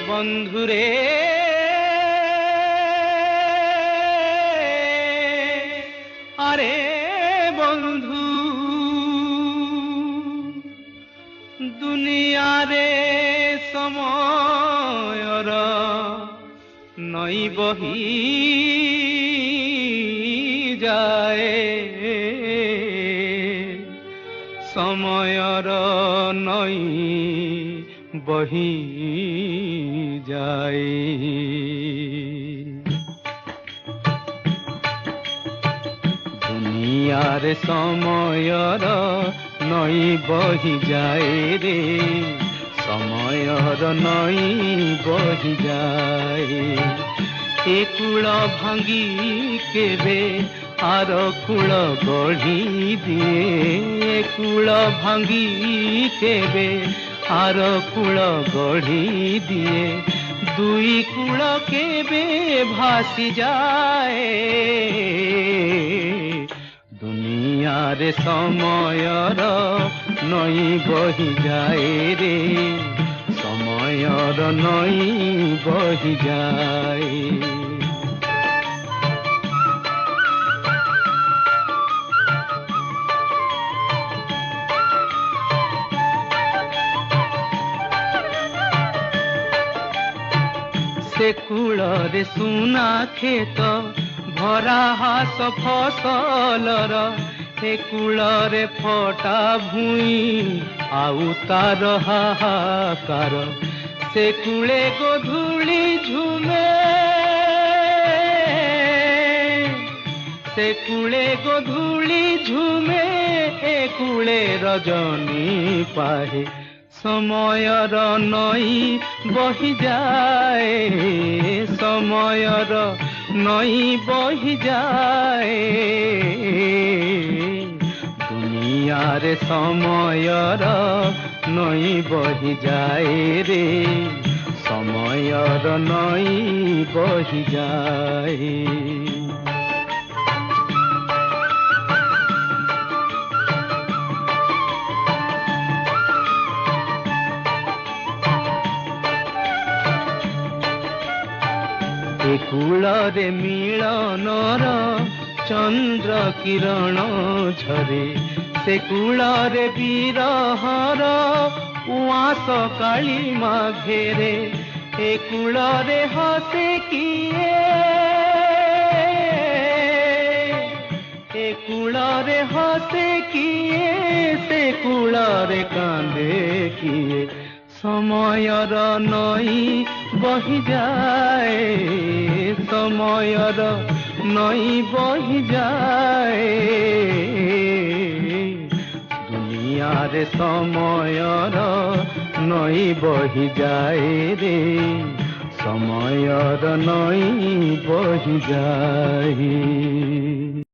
বন্ধুরে আরে বন্ধু দুনিয়ারে সময়র নই বহি যায় সময়র নই বহি যায় দুনিয়ার সময়র নই বহি যায় রে সময়র নই বহি যায় এ কূল ভাঙ্গি কেবে আর কূল গঢ়ি দিয়ে এ কূল ভাঙ্গি কেবে আর কূল গঢ়ি দিয়ে দুই কূল কেবে ভাসি যায় দুনিয়ার সময়র নই বহি যায় রে সময়র নই বহি যায় से कूलरे सुना खेत भरा हास फसलर हे कूलरे फटा भूई आउ तार हाहाकार से कूले गोधूली झुमे से कूले गोधूली झुमे ए कूले रजनी पाहे समयर नई बहि जाए समयर नई बहि जाए दुनियार समयर नई बहि जाए रे समयर नई बहि जाए कूलरे मिलनर चंद्र किरण झरे से कूलरे विरहर उआस कालीमा घेरे ए कूलरे हसे किए ए कूलरे हसे किए से कूलरे कांदे किए समयर नई बहि जाए समयर नई बहि जाए दुनियार समयर नई बहि जाए रे समयर नई बहि जाए।